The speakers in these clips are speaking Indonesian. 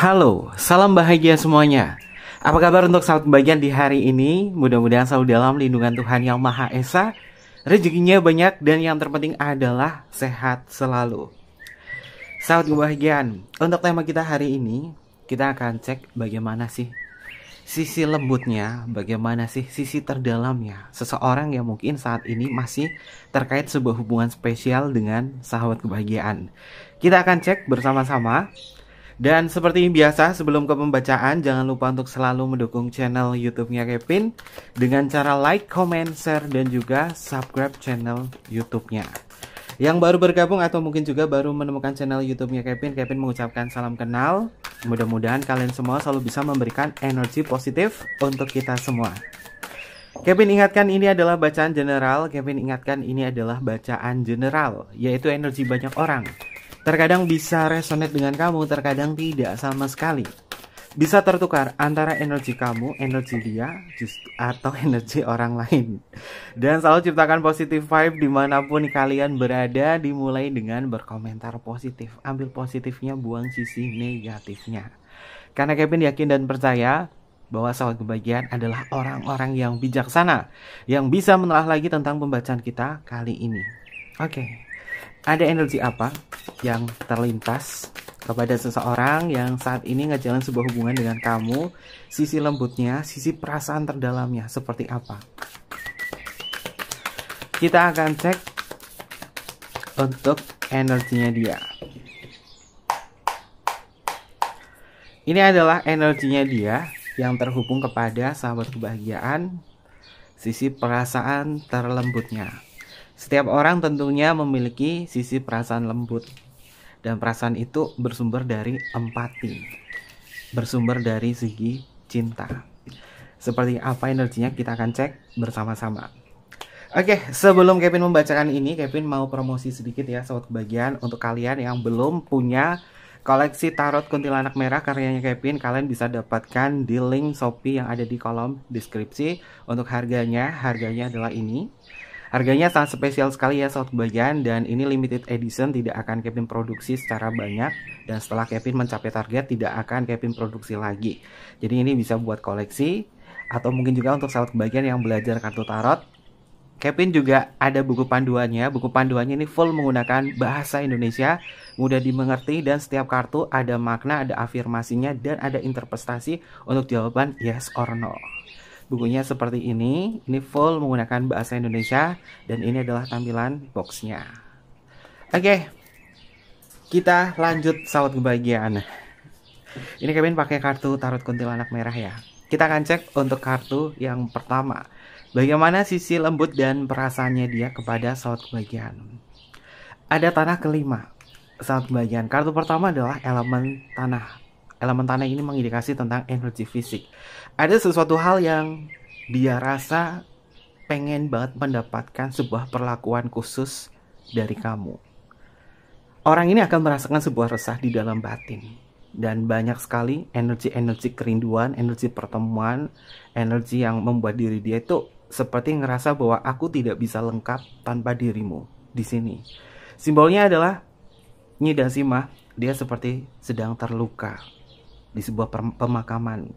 Halo, salam bahagia semuanya. Apa kabar untuk sahabat kebahagiaan di hari ini? Mudah-mudahan selalu dalam lindungan Tuhan Yang Maha Esa. Rezekinya banyak dan yang terpenting adalah sehat selalu. Sahabat kebahagiaan, untuk tema kita hari ini, kita akan cek bagaimana sih sisi lembutnya, bagaimana sih sisi terdalamnya seseorang yang mungkin saat ini masih terkait sebuah hubungan spesial dengan sahabat kebahagiaan. Kita akan cek bersama-sama. Dan seperti biasa, sebelum ke pembacaan, jangan lupa untuk selalu mendukung channel YouTube-nya Kevin dengan cara like, comment, share, dan juga subscribe channel YouTube-nya. Yang baru bergabung atau mungkin juga baru menemukan channel YouTube-nya Kevin mengucapkan salam kenal. Mudah-mudahan kalian semua selalu bisa memberikan energi positif untuk kita semua. Kevin ingatkan ini adalah bacaan general, yaitu energi banyak orang. Terkadang bisa resonate dengan kamu, terkadang tidak sama sekali. Bisa tertukar antara energi kamu, energi dia, atau energi orang lain. Dan selalu ciptakan positive vibe dimanapun kalian berada, dimulai dengan berkomentar positif. Ambil positifnya, buang sisi negatifnya. Karena Kevin yakin dan percaya bahwa sahabat kebahagiaan adalah orang-orang yang bijaksana, yang bisa menelaah lagi tentang pembacaan kita kali ini. Oke. Ada energi apa yang terlintas kepada seseorang yang saat ini ngejalan sebuah hubungan dengan kamu? Sisi lembutnya, sisi perasaan terdalamnya seperti apa? Kita akan cek untuk energinya dia. Ini adalah energinya dia yang terhubung kepada sahabat kebahagiaan, sisi perasaan terlembutnya. Setiap orang tentunya memiliki sisi perasaan lembut. Dan perasaan itu bersumber dari empati. Bersumber dari segi cinta. Seperti apa energinya kita akan cek bersama-sama. Oke, sebelum Kevin membacakan ini, Kevin mau promosi sedikit ya sahabat kebahagiaan. Untuk kalian yang belum punya koleksi tarot kuntilanak merah karyanya Kevin, kalian bisa dapatkan di link Shopee yang ada di kolom deskripsi. Untuk harganya adalah ini. Harganya sangat spesial sekali ya sahabat kebahagiaan, dan ini limited edition, tidak akan Kevin produksi secara banyak, dan setelah Kevin mencapai target tidak akan Kevin produksi lagi. Jadi ini bisa buat koleksi, atau mungkin juga untuk sahabat kebahagiaan yang belajar kartu tarot. Kevin juga ada buku panduannya. Buku panduannya ini full menggunakan bahasa Indonesia, mudah dimengerti, dan setiap kartu ada makna, ada afirmasinya, dan ada interpretasi untuk jawaban yes or no. Bukunya seperti ini full menggunakan bahasa Indonesia, dan ini adalah tampilan boxnya. Oke, kita lanjut sahabat kebahagiaan. Ini Kevin pakai kartu tarot kuntilanak merah ya. Kita akan cek untuk kartu yang pertama, bagaimana sisi lembut dan perasaannya dia kepada sahabat kebahagiaan. Ada tanah kelima sahabat kebahagiaan. Kartu pertama adalah elemen tanah. Elemen tanah ini mengindikasi tentang energi fisik. Ada sesuatu hal yang dia rasa pengen banget mendapatkan sebuah perlakuan khusus dari kamu. Orang ini akan merasakan sebuah resah di dalam batin. Dan banyak sekali energi-energi kerinduan, energi pertemuan, energi yang membuat diri dia itu seperti ngerasa bahwa aku tidak bisa lengkap tanpa dirimu di sini. Simbolnya adalah Nyi dan Simah, dia seperti sedang terluka di sebuah pemakaman,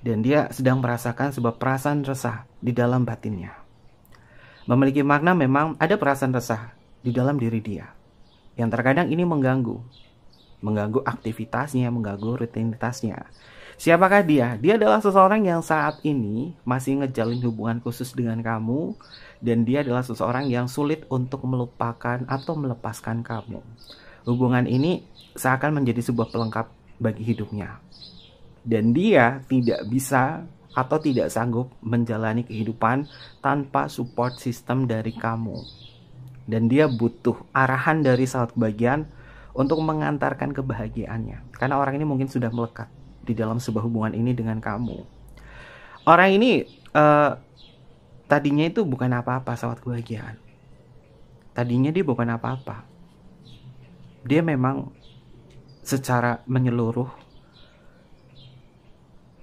dan dia sedang merasakan sebuah perasaan resah di dalam batinnya. Memiliki makna, memang ada perasaan resah di dalam diri dia yang terkadang ini mengganggu aktivitasnya, mengganggu rutinitasnya. Siapakah dia? Dia adalah seseorang yang saat ini masih ngejalin hubungan khusus dengan kamu, dan dia adalah seseorang yang sulit untuk melupakan atau melepaskan kamu. Hubungan ini seakan menjadi sebuah pelengkap bagi hidupnya, dan dia tidak bisa atau tidak sanggup menjalani kehidupan tanpa support system dari kamu, dan dia butuh arahan dari sahabat kebahagiaan untuk mengantarkan kebahagiaannya, karena orang ini mungkin sudah melekat di dalam sebuah hubungan ini dengan kamu. Orang ini tadinya itu bukan apa-apa sahabat kebahagiaan. Tadinya dia bukan apa-apa. Dia memang secara menyeluruh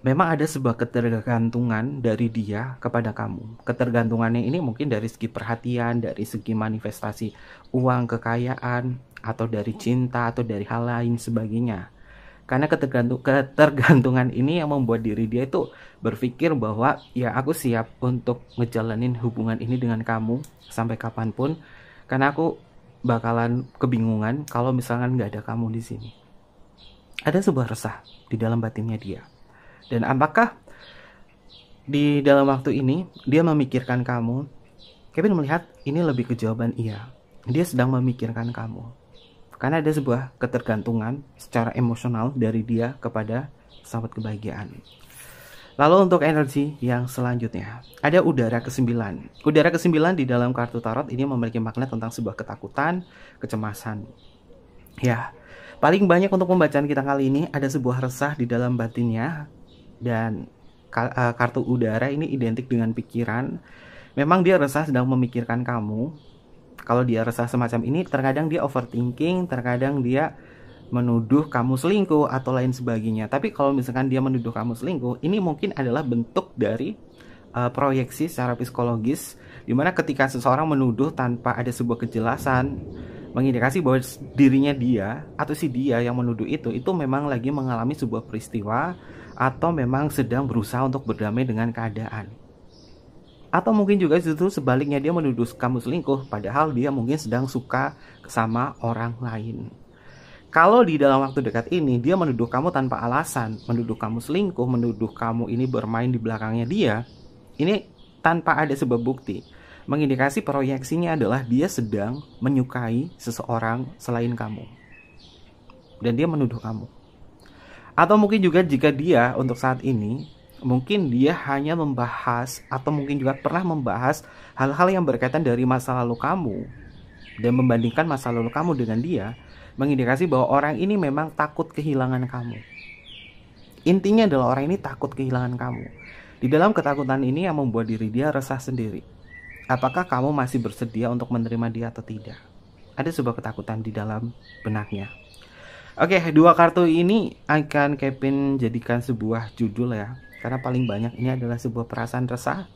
memang ada sebuah ketergantungan dari dia kepada kamu. Ketergantungannya ini mungkin dari segi perhatian, dari segi manifestasi uang, kekayaan, atau dari cinta, atau dari hal lain sebagainya. Karena ketergantungan ini yang membuat diri dia itu berpikir bahwa ya aku siap untuk ngejalanin hubungan ini dengan kamu sampai kapanpun, karena aku bakalan kebingungan kalau misalkan nggak ada kamu di sini. Ada sebuah resah di dalam batinnya dia. Dan apakah di dalam waktu ini dia memikirkan kamu? Kevin melihat ini lebih ke jawaban iya. Dia sedang memikirkan kamu. Karena ada sebuah ketergantungan secara emosional dari dia kepada sahabat kebahagiaan. Lalu untuk energi yang selanjutnya, ada udara ke-9. Udara ke-9 di dalam kartu tarot ini memiliki makna tentang sebuah ketakutan, kecemasan. Ya, paling banyak untuk pembacaan kita kali ini ada sebuah resah di dalam batinnya. Dan kartu udara ini identik dengan pikiran. Memang dia resah sedang memikirkan kamu. Kalau dia resah semacam ini, terkadang dia overthinking, terkadang dia menuduh kamu selingkuh atau lain sebagainya. Tapi kalau misalkan dia menuduh kamu selingkuh, ini mungkin adalah bentuk dari proyeksi secara psikologis, dimana ketika seseorang menuduh tanpa ada sebuah kejelasan, mengindikasi bahwa dirinya dia atau si dia yang menuduh itu memang lagi mengalami sebuah peristiwa atau memang sedang berusaha untuk berdamai dengan keadaan. Atau mungkin juga justru sebaliknya, dia menuduh kamu selingkuh padahal dia mungkin sedang suka sama orang lain. Kalau di dalam waktu dekat ini dia menuduh kamu tanpa alasan, menuduh kamu selingkuh, menuduh kamu ini bermain di belakangnya dia, ini tanpa ada sebuah bukti, mengindikasi proyeksinya adalah dia sedang menyukai seseorang selain kamu. Dan dia menuduh kamu. Atau mungkin juga jika dia untuk saat ini mungkin dia hanya membahas atau mungkin juga pernah membahas hal-hal yang berkaitan dari masa lalu kamu dan membandingkan masa lalu kamu dengan dia, mengindikasi bahwa orang ini memang takut kehilangan kamu. Intinya adalah orang ini takut kehilangan kamu. Di dalam ketakutan ini yang membuat diri dia resah sendiri. Apakah kamu masih bersedia untuk menerima dia atau tidak? Ada sebuah ketakutan di dalam benaknya. Oke, dua kartu ini akan Kevin jadikan sebuah judul ya. Karena paling banyak ini adalah sebuah perasaan resah.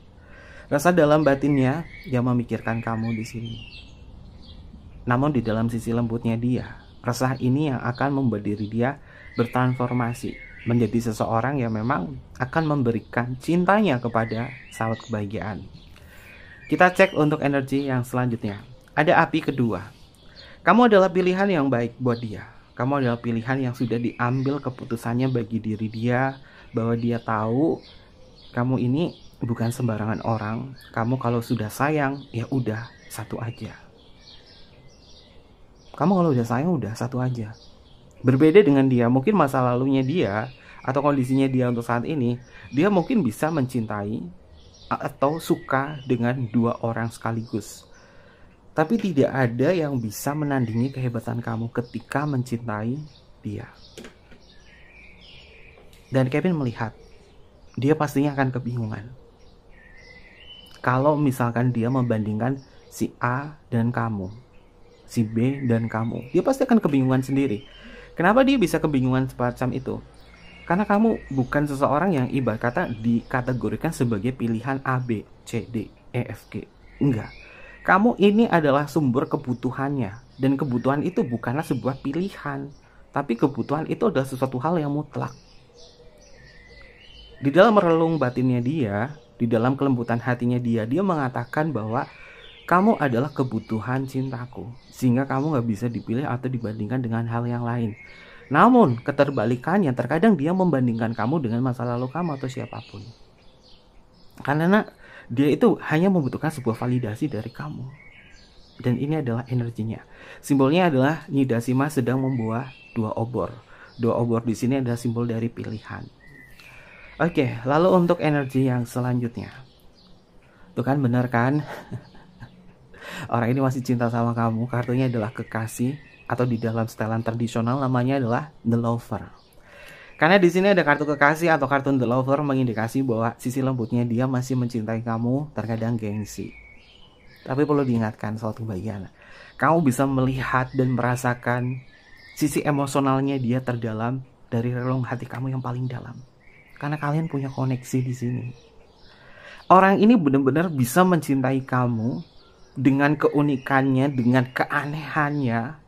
Resah dalam batinnya yang memikirkan kamu di sini. Namun di dalam sisi lembutnya dia, resah ini yang akan membuat diri dia bertransformasi menjadi seseorang yang memang akan memberikan cintanya kepada sahabat kebahagiaan. Kita cek untuk energi yang selanjutnya. Ada api kedua. Kamu adalah pilihan yang baik buat dia. Kamu adalah pilihan yang sudah diambil keputusannya bagi diri dia, bahwa dia tahu kamu ini bukan sembarangan orang. Kamu kalau sudah sayang, ya udah satu aja. Kamu kalau udah sayang, udah satu aja. Berbeda dengan dia, mungkin masa lalunya dia atau kondisinya dia untuk saat ini, dia mungkin bisa mencintai atau suka dengan dua orang sekaligus. Tapi tidak ada yang bisa menandingi kehebatan kamu ketika mencintai dia. Dan Kevin melihat, dia pastinya akan kebingungan. Kalau misalkan dia membandingkan si A dan kamu, si B dan kamu, dia pasti akan kebingungan sendiri. Kenapa dia bisa kebingungan semacam itu? Karena kamu bukan seseorang yang ibarat kata dikategorikan sebagai pilihan A, B, C, D, E, F, G. Enggak. Kamu ini adalah sumber kebutuhannya. Dan kebutuhan itu bukanlah sebuah pilihan. Tapi kebutuhan itu adalah sesuatu hal yang mutlak. Di dalam relung batinnya dia, di dalam kelembutan hatinya dia mengatakan bahwa kamu adalah kebutuhan cintaku. Sehingga kamu gak bisa dipilih atau dibandingkan dengan hal yang lain. Namun keterbalikannya, terkadang dia membandingkan kamu dengan masa lalu kamu atau siapapun. Karena dia itu hanya membutuhkan sebuah validasi dari kamu. Dan ini adalah energinya. Simbolnya adalah Nidasima sedang membuah dua obor. Dua obor di sini adalah simbol dari pilihan. Oke, lalu untuk energi yang selanjutnya. Tuh kan, benar kan? Orang ini masih cinta sama kamu. Kartunya adalah kekasih, atau di dalam setelan tradisional namanya adalah The Lover. Karena di sini ada kartu kekasih atau kartu The Lover mengindikasi bahwa sisi lembutnya dia masih mencintai kamu, terkadang gengsi. Tapi perlu diingatkan suatu bagian, kamu bisa melihat dan merasakan sisi emosionalnya dia terdalam dari relung hati kamu yang paling dalam. Karena kalian punya koneksi di sini. Orang ini benar-benar bisa mencintai kamu dengan keunikannya, dengan keanehannya.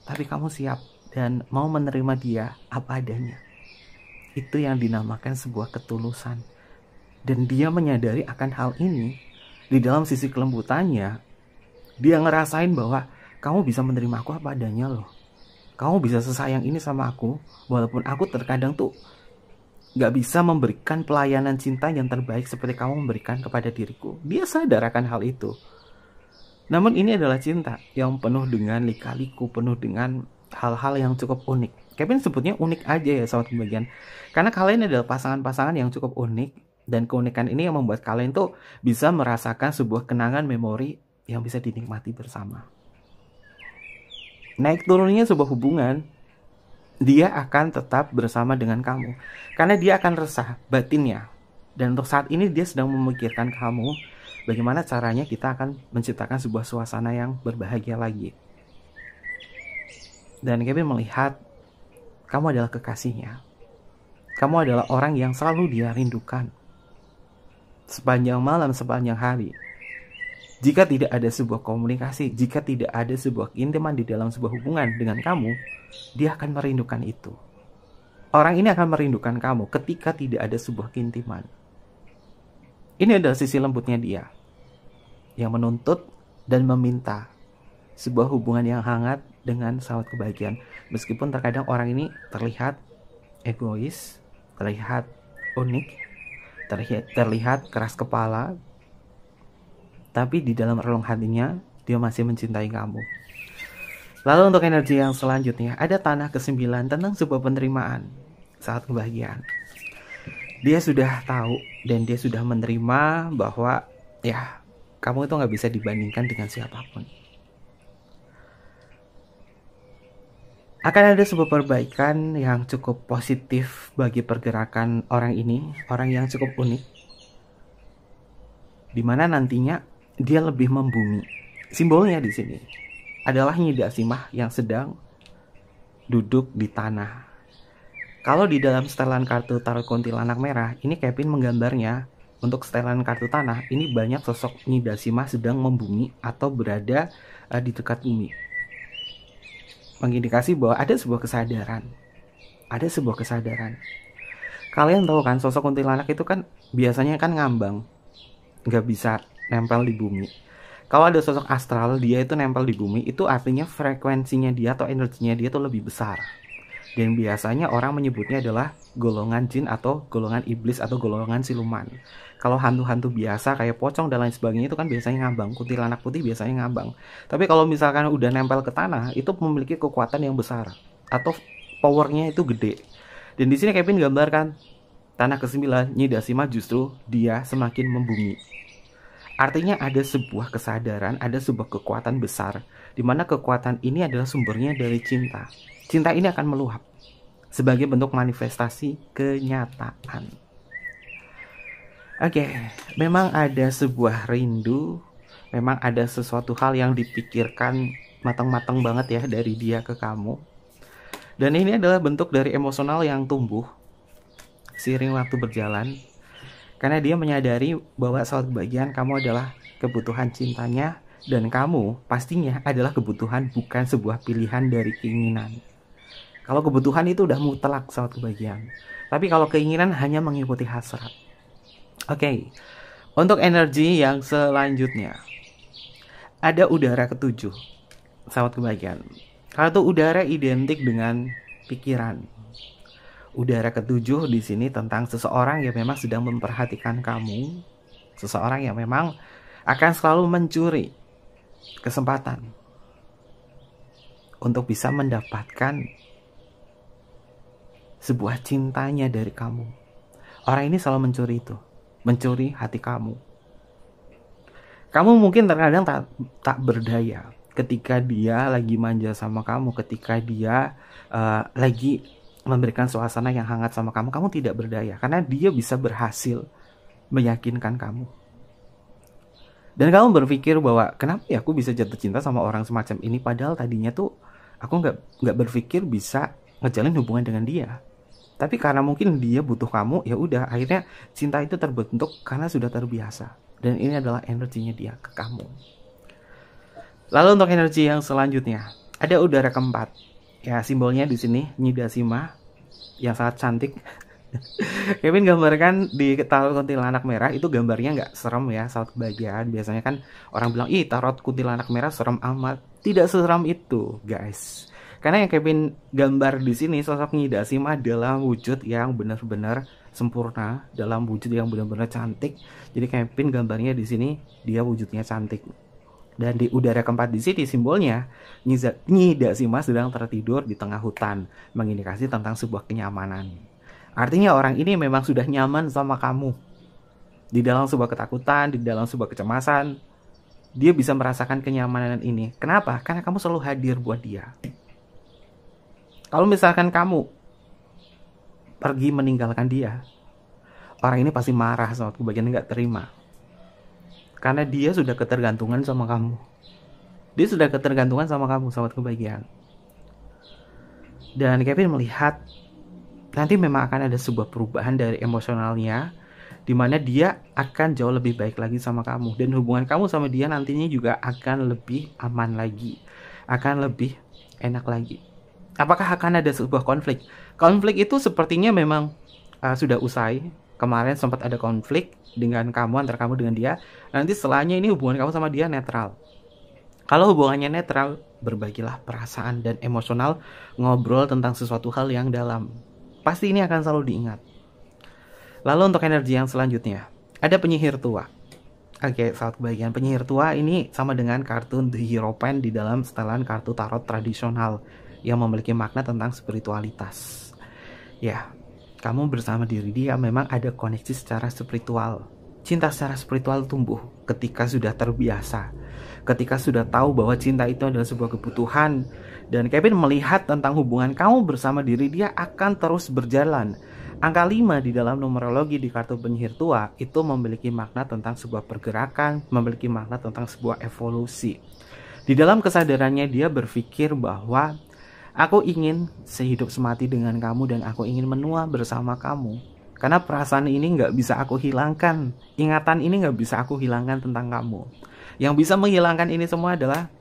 Tapi kamu siap dan mau menerima dia apa adanya. Itu yang dinamakan sebuah ketulusan. Dan dia menyadari akan hal ini. Di dalam sisi kelembutannya, dia ngerasain bahwa kamu bisa menerima aku apa adanya loh. Kamu bisa sesayang ini sama aku, walaupun aku terkadang tuh gak bisa memberikan pelayanan cinta yang terbaik seperti kamu memberikan kepada diriku. Dia sadar akan hal itu. Namun ini adalah cinta yang penuh dengan lika-liku, penuh dengan hal-hal yang cukup unik. Kevin sebutnya unik aja ya sahabat kebahagiaan. Karena kalian adalah pasangan-pasangan yang cukup unik. Dan keunikan ini yang membuat kalian tuh bisa merasakan sebuah kenangan memori yang bisa dinikmati bersama. Naik turunnya sebuah hubungan, dia akan tetap bersama dengan kamu. Karena dia akan resah batinnya. Dan untuk saat ini dia sedang memikirkan kamu, bagaimana caranya kita akan menciptakan sebuah suasana yang berbahagia lagi. Dan Kevin melihat kamu adalah kekasihnya. Kamu adalah orang yang selalu dia rindukan. Sepanjang malam, sepanjang hari. Jika tidak ada sebuah komunikasi, jika tidak ada sebuah keintiman di dalam sebuah hubungan dengan kamu, dia akan merindukan itu. Orang ini akan merindukan kamu ketika tidak ada sebuah keintiman. Ini adalah sisi lembutnya dia, yang menuntut dan meminta sebuah hubungan yang hangat dengan sahabat kebahagiaan. Meskipun terkadang orang ini terlihat egois, terlihat unik, terlihat keras kepala, tapi di dalam relung hatinya dia masih mencintai kamu. Lalu untuk energi yang selanjutnya, ada tanah ke-9 tentang sebuah penerimaan saat kebahagiaan. Dia sudah tahu dan dia sudah menerima bahwa ya, kamu itu gak bisa dibandingkan dengan siapapun. Akan ada sebuah perbaikan yang cukup positif bagi pergerakan orang ini, orang yang cukup unik, dimana nantinya dia lebih membumi. Simbolnya di sini adalah Nyi Dasimah yang sedang duduk di tanah. Kalau di dalam setelan kartu tarot kuntilanak merah, ini Kevin menggambarnya untuk setelan kartu tanah. Ini banyak sosok Nyi Dasimah sedang membumi atau berada di dekat bumi. Mengindikasi bahwa ada sebuah kesadaran. Ada sebuah kesadaran. Kalian tahu kan, sosok kuntilanak itu kan biasanya kan ngambang, nggak bisa nempel di bumi. Kalau ada sosok astral, dia itu nempel di bumi, itu artinya frekuensinya dia atau energinya dia itu lebih besar. Dan biasanya orang menyebutnya adalah golongan jin atau golongan iblis atau golongan siluman. Kalau hantu-hantu biasa kayak pocong dan lain sebagainya itu kan biasanya ngambang. Kuntilanak putih biasanya ngambang. Tapi kalau misalkan udah nempel ke tanah, itu memiliki kekuatan yang besar atau powernya itu gede. Dan di sini Kevin gambarkan tanah ke-9 Nyi Dasimah justru dia semakin membumi. Artinya ada sebuah kesadaran, ada sebuah kekuatan besar, di mana kekuatan ini adalah sumbernya dari cinta. Cinta ini akan meluap sebagai bentuk manifestasi kenyataan. Oke, memang ada sebuah rindu, memang ada sesuatu hal yang dipikirkan matang-matang banget ya dari dia ke kamu. Dan ini adalah bentuk dari emosional yang tumbuh seiring waktu berjalan. Karena dia menyadari bahwa saat kebahagiaan kamu adalah kebutuhan cintanya, dan kamu pastinya adalah kebutuhan, bukan sebuah pilihan dari keinginan. Kalau kebutuhan itu udah mutlak saat kebahagiaan. Tapi kalau keinginan hanya mengikuti hasrat. Oke, untuk energi yang selanjutnya, ada udara ke-7, sahabat kebahagiaan. Kalau itu udara identik dengan pikiran. Udara ke-7 di sini tentang seseorang yang memang sedang memperhatikan kamu, seseorang yang memang akan selalu mencuri kesempatan untuk bisa mendapatkan sebuah cintanya dari kamu. Orang ini selalu mencuri itu, mencuri hati kamu. Kamu mungkin terkadang tak berdaya ketika dia lagi manja sama kamu, ketika dia lagi memberikan suasana yang hangat sama kamu. Kamu tidak berdaya karena dia bisa berhasil meyakinkan kamu. Dan kamu berpikir bahwa kenapa ya aku bisa jatuh cinta sama orang semacam ini, padahal tadinya tuh aku nggak berpikir bisa ngejalin hubungan dengan dia. Tapi karena mungkin dia butuh kamu, ya udah akhirnya cinta itu terbentuk karena sudah terbiasa. Dan ini adalah energinya dia ke kamu. Lalu untuk energi yang selanjutnya, ada udara keempat. Ya, simbolnya di sini Nidasima yang sangat cantik. Kevin gambarkan di tarot kuntilanak merah itu gambarnya nggak serem ya saat kebahagiaan. Biasanya kan orang bilang, ih tarot kuntilanak merah serem amat. Tidak seram itu guys. Karena yang Kevin gambar di sini sosok Nidasima dalam wujud yang benar-benar sempurna, dalam wujud yang benar-benar cantik. Jadi Kevin gambarnya di sini dia wujudnya cantik. Dan di udara keempat di sini simbolnya Nidasima sedang tertidur di tengah hutan, mengindikasi tentang sebuah kenyamanan. Artinya orang ini memang sudah nyaman sama kamu. Di dalam sebuah ketakutan, di dalam sebuah kecemasan, dia bisa merasakan kenyamanan ini. Kenapa? Karena kamu selalu hadir buat dia. Kalau misalkan kamu pergi meninggalkan dia, orang ini pasti marah sama kebagian nggak terima. Karena dia sudah ketergantungan sama kamu. Dia sudah ketergantungan sama kamu, sahabat kebahagiaan. Dan Kevin melihat nanti memang akan ada sebuah perubahan dari emosionalnya, di mana dia akan jauh lebih baik lagi sama kamu, dan hubungan kamu sama dia nantinya juga akan lebih aman lagi, akan lebih enak lagi. Apakah akan ada sebuah konflik? Konflik itu sepertinya memang sudah usai. Kemarin sempat ada konflik dengan kamu, antara kamu dengan dia. Nanti setelahnya ini hubungan kamu sama dia netral. Kalau hubungannya netral, berbagilah perasaan dan emosional, ngobrol tentang sesuatu hal yang dalam. Pasti ini akan selalu diingat. Lalu untuk energi yang selanjutnya, ada penyihir tua. Oke, saat kebahagiaan, penyihir tua ini sama dengan kartu The Hierophant di dalam setelan kartu tarot tradisional yang memiliki makna tentang spiritualitas. Ya, kamu bersama diri dia memang ada koneksi secara spiritual. Cinta secara spiritual tumbuh ketika sudah terbiasa, ketika sudah tahu bahwa cinta itu adalah sebuah kebutuhan. Dan Kevin melihat tentang hubungan kamu bersama diri dia akan terus berjalan. Angka 5 di dalam numerologi di kartu penyihir tua itu memiliki makna tentang sebuah pergerakan, memiliki makna tentang sebuah evolusi. Di dalam kesadarannya dia berpikir bahwa aku ingin sehidup semati dengan kamu dan aku ingin menua bersama kamu. Karena perasaan ini nggak bisa aku hilangkan, ingatan ini nggak bisa aku hilangkan tentang kamu. Yang bisa menghilangkan ini semua adalah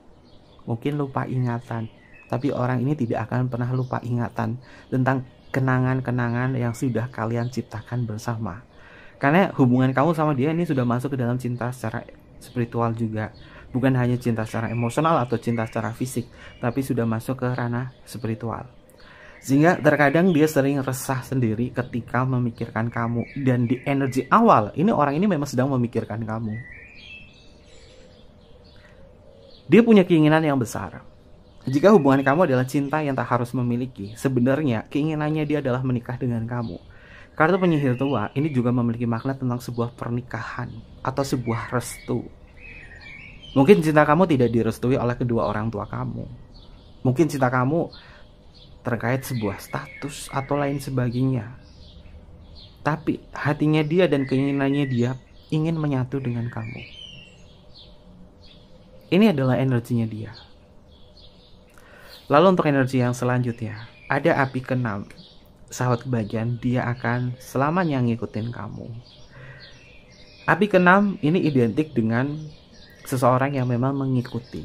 mungkin lupa ingatan. Tapi orang ini tidak akan pernah lupa ingatan tentang kenangan-kenangan yang sudah kalian ciptakan bersama. Karena hubungan kamu sama dia ini sudah masuk ke dalam cinta secara spiritual juga. Bukan hanya cinta secara emosional atau cinta secara fisik, tapi sudah masuk ke ranah spiritual. Sehingga terkadang dia sering resah sendiri ketika memikirkan kamu. Dan di energi awal, ini orang ini memang sedang memikirkan kamu. Dia punya keinginan yang besar. Jika hubungan kamu adalah cinta yang tak harus memiliki, sebenarnya keinginannya dia adalah menikah dengan kamu. Kartu penyihir tua ini juga memiliki makna tentang sebuah pernikahan atau sebuah restu. Mungkin cinta kamu tidak direstui oleh kedua orang tua kamu. Mungkin cinta kamu terkait sebuah status atau lain sebagainya. Tapi hatinya dia dan keinginannya dia ingin menyatu dengan kamu. Ini adalah energinya dia. Lalu untuk energi yang selanjutnya, ada api ke-6. Sahabat kebahagiaan, dia akan selamanya ngikutin kamu. Api ke-6 ini identik dengan seseorang yang memang mengikuti.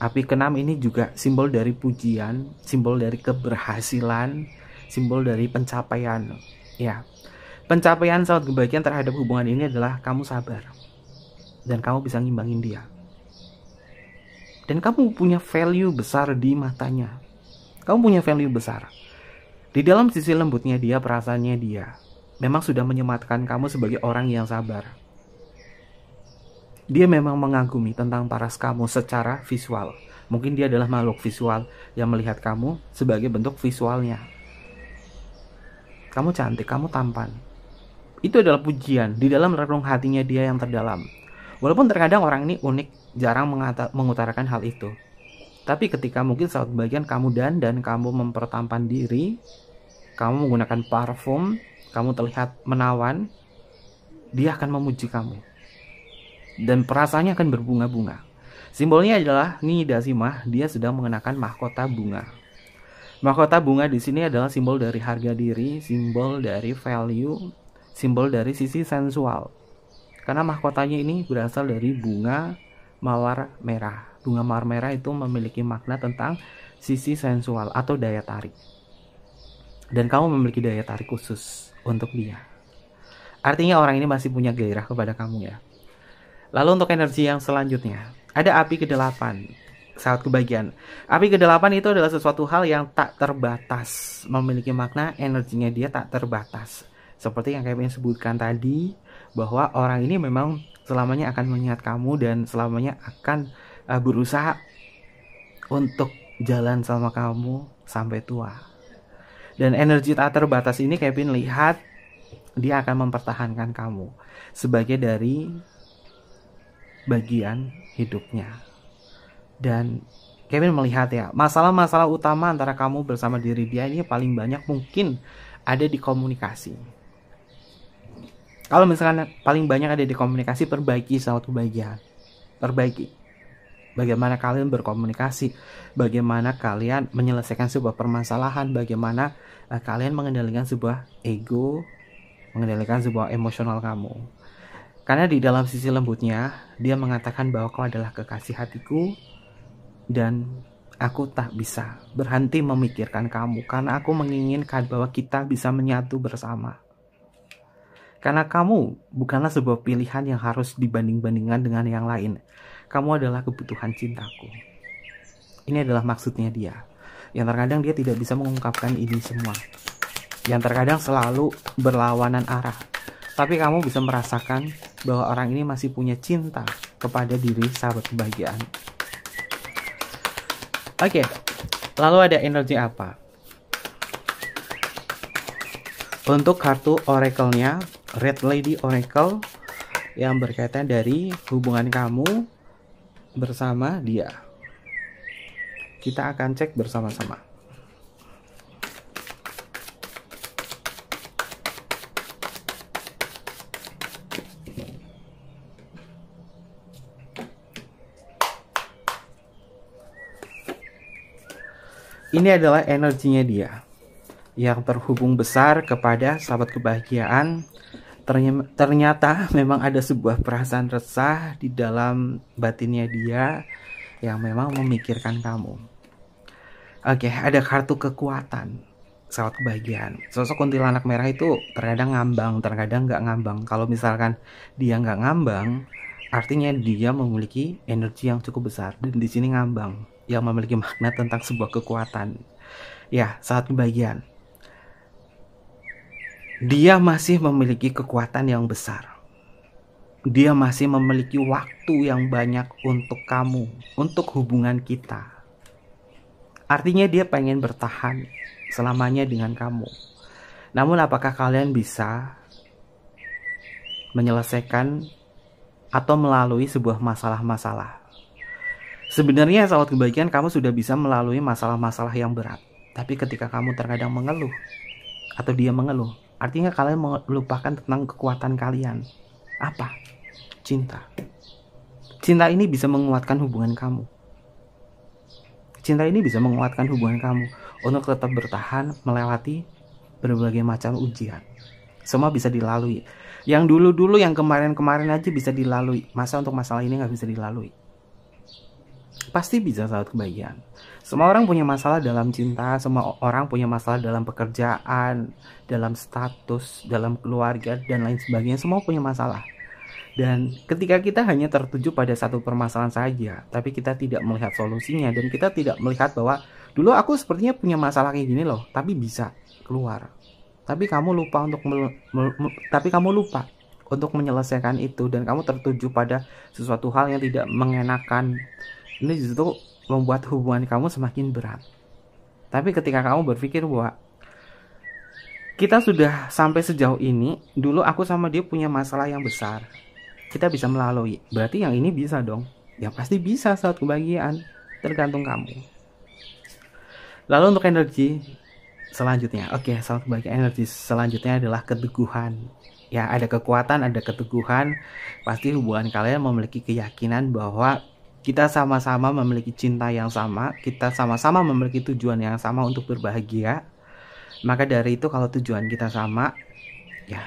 Api ke-6 ini juga simbol dari pujian, simbol dari keberhasilan, simbol dari pencapaian. Ya, pencapaian sahabat kebahagiaan terhadap hubungan ini adalah kamu sabar. Dan kamu bisa ngimbangin dia. Dan kamu punya value besar di matanya. Kamu punya value besar. Di dalam sisi lembutnya dia, perasaannya dia, memang sudah menyematkan kamu sebagai orang yang sabar. Dia memang mengagumi tentang paras kamu secara visual. Mungkin dia adalah makhluk visual yang melihat kamu sebagai bentuk visualnya. Kamu cantik, kamu tampan. Itu adalah pujian di dalam relung hatinya dia yang terdalam. Walaupun terkadang orang ini unik, jarang mengutarakan hal itu. Tapi ketika mungkin saat bagian kamu dan kamu mempertampan diri, kamu menggunakan parfum, kamu terlihat menawan, dia akan memuji kamu. Dan perasaannya akan berbunga-bunga. Simbolnya adalah Nidasima, dia sedang mengenakan mahkota bunga. Mahkota bunga di sini adalah simbol dari harga diri, simbol dari value, simbol dari sisi sensual. Karena mahkotanya ini berasal dari bunga mawar merah. bunga mawar merah itu memiliki makna tentang sisi sensual atau daya tarik. Dan kamu memiliki daya tarik khusus untuk dia. Artinya orang ini masih punya gairah kepada kamu ya. Lalu untuk energi yang selanjutnya, ada api ke-8. Sahabat kebahagiaan. Api ke-8 itu adalah sesuatu hal yang tak terbatas. Memiliki makna energinya dia tak terbatas. Seperti yang Kevin sebutkan tadi, bahwa orang ini memang selamanya akan mengingat kamu dan selamanya akan berusaha untuk jalan sama kamu sampai tua. Dan energi tak terbatas ini Kevin lihat dia akan mempertahankan kamu sebagai dari bagian hidupnya. Dan Kevin melihat ya, masalah-masalah utama antara kamu bersama diri dia ini paling banyak mungkin ada di komunikasi. Kalau misalkan paling banyak ada di komunikasi, perbaiki suatu bagian. Perbaiki. Bagaimana kalian berkomunikasi, bagaimana kalian menyelesaikan sebuah permasalahan, bagaimana kalian mengendalikan sebuah ego, mengendalikan sebuah emosional kamu. Karena di dalam sisi lembutnya, dia mengatakan bahwa kau adalah kekasih hatiku dan aku tak bisa berhenti memikirkan kamu karena aku menginginkan bahwa kita bisa menyatu bersama. Karena kamu bukanlah sebuah pilihan yang harus dibanding-bandingkan dengan yang lain. Kamu adalah kebutuhan cintaku. Ini adalah maksudnya dia. Yang terkadang dia tidak bisa mengungkapkan ini semua. Yang terkadang selalu berlawanan arah. Tapi kamu bisa merasakan bahwa orang ini masih punya cinta kepada diri sahabat kebahagiaan. Oke, lalu ada energi apa? Untuk kartu oracle-nya, Red Lady Oracle yang berkaitan dari hubungan kamu bersama dia. Kita akan cek bersama-sama. Ini adalah energinya dia yang terhubung besar kepada sahabat kebahagiaan. Ternyata memang ada sebuah perasaan resah di dalam batinnya dia yang memang memikirkan kamu. Oke, ada kartu kekuatan sahabat kebahagiaan. Sosok kuntilanak merah itu terkadang ngambang, terkadang nggak ngambang. Kalau misalkan dia nggak ngambang, artinya dia memiliki energi yang cukup besar. Dan di sini ngambang, yang memiliki makna tentang sebuah kekuatan. Ya, sahabat kebahagiaan, dia masih memiliki kekuatan yang besar. Dia masih memiliki waktu yang banyak untuk kamu, untuk hubungan kita. Artinya dia pengen bertahan selamanya dengan kamu. Namun apakah kalian bisa menyelesaikan atau melalui sebuah masalah-masalah? Sebenarnya sahabat kebahagiaan, kamu sudah bisa melalui masalah-masalah yang berat. Tapi ketika kamu terkadang mengeluh atau dia mengeluh, artinya kalian melupakan tentang kekuatan kalian. Apa? Cinta. Cinta ini bisa menguatkan hubungan kamu. Cinta ini bisa menguatkan hubungan kamu untuk tetap bertahan melewati berbagai macam ujian. Semua bisa dilalui. Yang dulu-dulu, yang kemarin-kemarin aja bisa dilalui. Masa untuk masalah ini nggak bisa dilalui? Pasti bisa sahabat kebahagiaan. Semua orang punya masalah dalam cinta, semua orang punya masalah dalam pekerjaan, dalam status, dalam keluarga, dan lain sebagainya. Semua punya masalah. Dan ketika kita hanya tertuju pada satu permasalahan saja, tapi kita tidak melihat solusinya, dan kita tidak melihat bahwa dulu aku sepertinya punya masalah kayak gini loh, tapi bisa keluar. Tapi kamu lupa untuk menyelesaikan itu, dan kamu tertuju pada sesuatu hal yang tidak mengenakan. Ini justru membuat hubungan kamu semakin berat. Tapi ketika kamu berpikir bahwa kita sudah sampai sejauh ini, dulu aku sama dia punya masalah yang besar, kita bisa melalui, berarti yang ini bisa dong. Ya pasti bisa saat kebahagiaan, tergantung kamu. Lalu untuk energi selanjutnya, oke, saat kebahagiaan, energi selanjutnya adalah keteguhan. Ya, ada kekuatan, ada keteguhan. Pasti hubungan kalian memiliki keyakinan bahwa kita sama-sama memiliki cinta yang sama, kita sama-sama memiliki tujuan yang sama untuk berbahagia. Maka dari itu, kalau tujuan kita sama, ya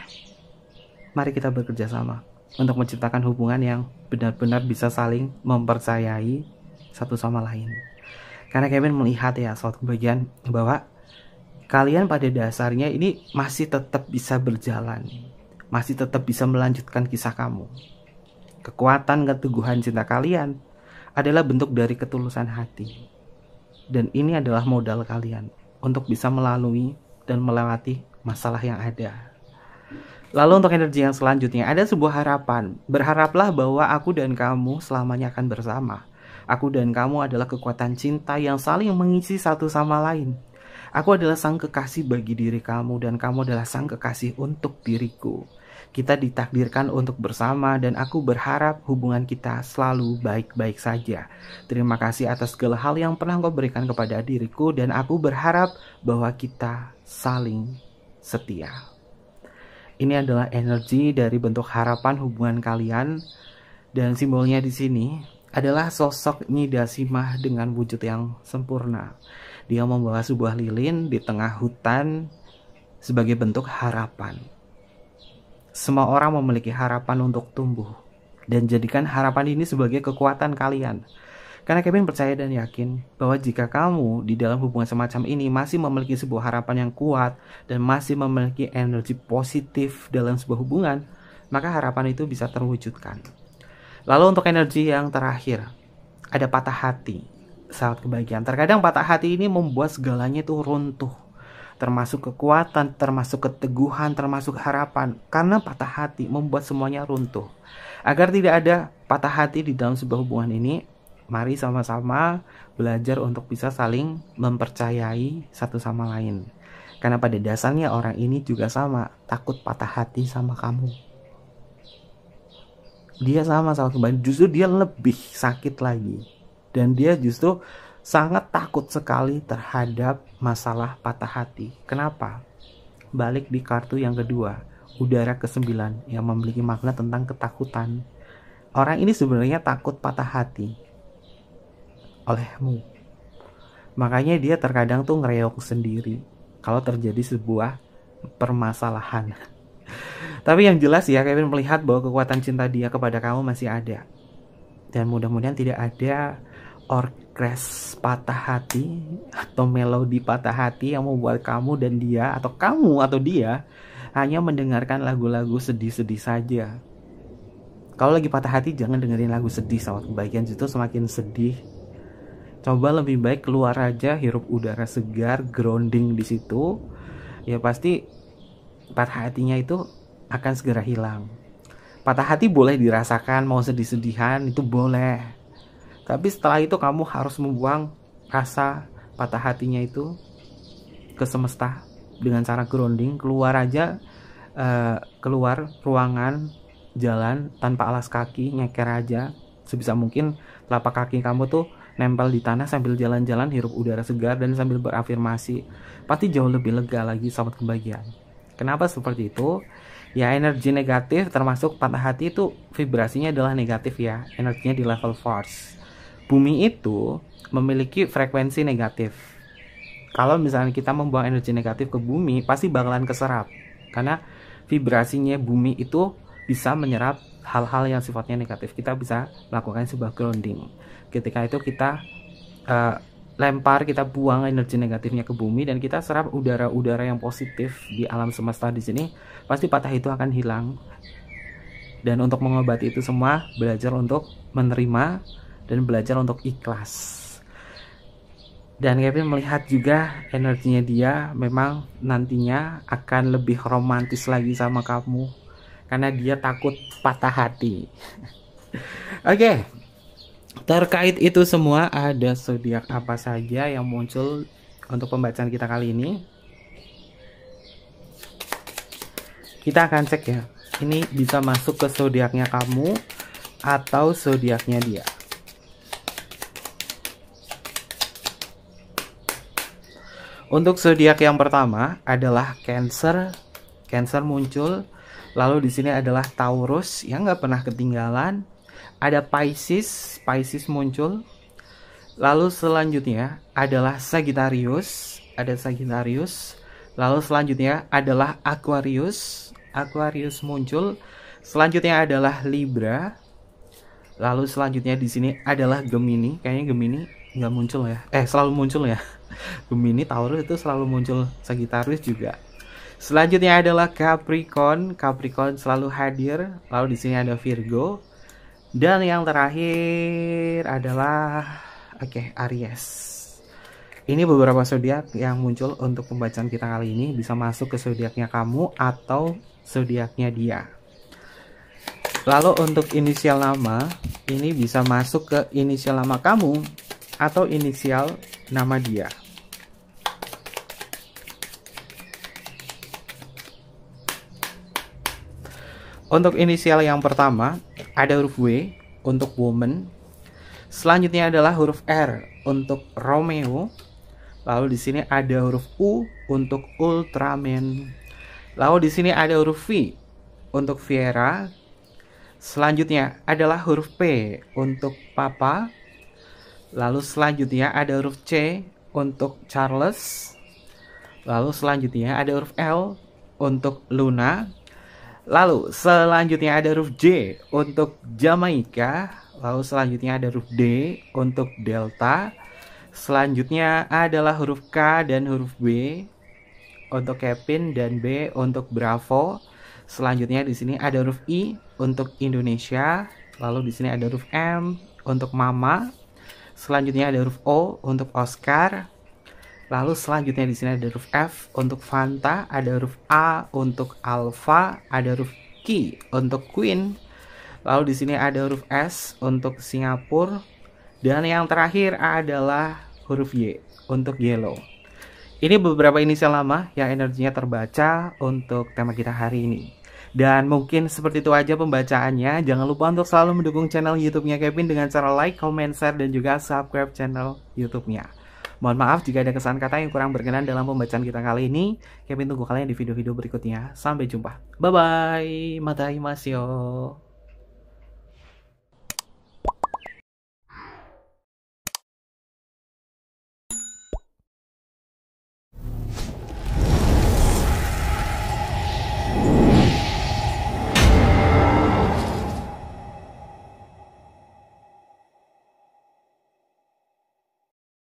mari kita bekerja sama untuk menciptakan hubungan yang benar-benar bisa saling mempercayai, satu sama lain. Karena Kevin melihat ya sobat kebahagiaan bahwa kalian pada dasarnya ini masih tetap bisa berjalan, masih tetap bisa melanjutkan kisah kamu. Kekuatan keteguhan cinta kalian adalah bentuk dari ketulusan hati. Dan ini adalah modal kalian untuk bisa melalui dan melewati masalah yang ada. Lalu untuk energi yang selanjutnya, ada sebuah harapan. Berharaplah bahwa aku dan kamu selamanya akan bersama. Aku dan kamu adalah kekuatan cinta yang saling mengisi satu sama lain. Aku adalah sang kekasih bagi diri kamu dan kamu adalah sang kekasih untuk diriku. Kita ditakdirkan untuk bersama dan aku berharap hubungan kita selalu baik-baik saja. Terima kasih atas segala hal yang pernah kau berikan kepada diriku dan aku berharap bahwa kita saling setia. Ini adalah energi dari bentuk harapan hubungan kalian dan simbolnya di sini adalah sosok Nyi Dasimah dengan wujud yang sempurna. Dia membawa sebuah lilin di tengah hutan sebagai bentuk harapan. Semua orang memiliki harapan untuk tumbuh dan jadikan harapan ini sebagai kekuatan kalian. Karena Kevin percaya dan yakin bahwa jika kamu di dalam hubungan semacam ini masih memiliki sebuah harapan yang kuat dan masih memiliki energi positif dalam sebuah hubungan, maka harapan itu bisa terwujudkan. Lalu untuk energi yang terakhir, ada patah hati, sahabat kebahagiaan. Terkadang patah hati ini membuat segalanya itu runtuh, termasuk kekuatan, termasuk keteguhan, termasuk harapan. Karena patah hati membuat semuanya runtuh. Agar tidak ada patah hati di dalam sebuah hubungan ini, mari sama-sama belajar untuk bisa saling mempercayai satu sama lain. Karena pada dasarnya orang ini juga sama, takut patah hati sama kamu. Dia sama kebahagiaan, justru dia lebih sakit lagi. Dan dia justru sangat takut sekali terhadap masalah patah hati. Kenapa? Balik di kartu yang kedua, udara ke-9 yang memiliki makna tentang ketakutan. Orang ini sebenarnya takut patah hati olehmu. Makanya dia terkadang tuh ngereok sendiri kalau terjadi sebuah permasalahan. Tapi yang jelas ya, Kevin melihat bahwa kekuatan cinta dia kepada kamu masih ada. Dan mudah-mudahan tidak ada orkes patah hati atau melodi patah hati yang membuat kamu dan dia atau kamu atau dia hanya mendengarkan lagu-lagu sedih-sedih saja. Kalau lagi patah hati jangan dengerin lagu sedih, sahabat kebahagiaan, justru semakin sedih. Coba lebih baik keluar aja, hirup udara segar, grounding di situ. Ya pasti patah hatinya itu akan segera hilang. Patah hati boleh dirasakan, mau sedih-sedihan itu boleh. Tapi setelah itu kamu harus membuang rasa patah hatinya itu ke semesta dengan cara grounding. Keluar aja, keluar ruangan, jalan tanpa alas kaki, nyeker aja. Sebisa mungkin telapak kaki kamu tuh nempel di tanah sambil jalan-jalan, hirup udara segar dan sambil berafirmasi. Pasti jauh lebih lega lagi, sahabat kebahagiaan. Kenapa seperti itu? Ya, energi negatif termasuk patah hati itu vibrasinya adalah negatif ya. Energinya di level force. Bumi itu memiliki frekuensi negatif. Kalau misalnya kita membuang energi negatif ke bumi, pasti bakalan keserap. Karena vibrasinya bumi itu bisa menyerap hal-hal yang sifatnya negatif. Kita bisa melakukan sebuah grounding. Ketika itu kita lempar, kita buang energi negatifnya ke bumi dan kita serap udara-udara yang positif di alam semesta di sini, pasti patah itu akan hilang. Dan untuk mengobati itu semua, belajar untuk menerima dan belajar untuk ikhlas. Dan Kevin melihat juga energinya dia memang nantinya akan lebih romantis lagi sama kamu karena dia takut patah hati. Oke. Terkait itu semua, ada zodiak apa saja yang muncul untuk pembacaan kita kali ini? Kita akan cek ya. Ini bisa masuk ke zodiaknya kamu atau zodiaknya dia. Untuk zodiak yang pertama adalah Cancer. Cancer muncul. Lalu di sini adalah Taurus yang nggak pernah ketinggalan. Ada Pisces, Pisces muncul. Lalu selanjutnya adalah Sagittarius, ada Sagittarius. Lalu selanjutnya adalah Aquarius, Aquarius muncul. Selanjutnya adalah Libra. Lalu selanjutnya di sini adalah Gemini. Kayaknya Gemini nggak muncul ya. Selalu muncul ya. Gemini, Taurus itu selalu muncul. Sagittarius juga. Selanjutnya adalah Capricorn. Capricorn selalu hadir. Lalu di sini ada Virgo. Dan yang terakhir adalah Aries. Ini beberapa zodiak yang muncul untuk pembacaan kita kali ini. Bisa masuk ke zodiaknya kamu atau zodiaknya dia. Lalu untuk inisial nama, ini bisa masuk ke inisial nama kamu atau inisial nama dia. Untuk inisial yang pertama, ada huruf W untuk woman. Selanjutnya adalah huruf R untuk Romeo. Lalu di sini ada huruf U untuk Ultraman. Lalu di sini ada huruf V untuk Viera. Selanjutnya adalah huruf P untuk Papa. Lalu selanjutnya ada huruf C untuk Charles. Lalu selanjutnya ada huruf L untuk Luna. Lalu selanjutnya ada huruf J untuk Jamaica. Lalu selanjutnya ada huruf D untuk Delta. Selanjutnya adalah huruf K dan huruf B untuk Kevin dan B untuk Bravo. Selanjutnya di sini ada huruf I untuk Indonesia. Lalu di sini ada huruf M untuk Mama. Selanjutnya ada huruf O untuk Oscar. Lalu selanjutnya di sini ada huruf F untuk Fanta, ada huruf A untuk Alpha, ada huruf Q untuk Queen. Lalu di sini ada huruf S untuk Singapura, dan yang terakhir adalah huruf Y untuk Yellow. Ini beberapa inisial nama yang energinya terbaca untuk tema kita hari ini. Dan mungkin seperti itu aja pembacaannya. Jangan lupa untuk selalu mendukung channel YouTube-nya Kevin dengan cara like, comment, share, dan juga subscribe channel YouTube-nya. Mohon maaf jika ada kesalahan kata yang kurang berkenan dalam pembacaan kita kali ini. Kevin tunggu kalian di video-video berikutnya. Sampai jumpa. Bye-bye. Mataimasu.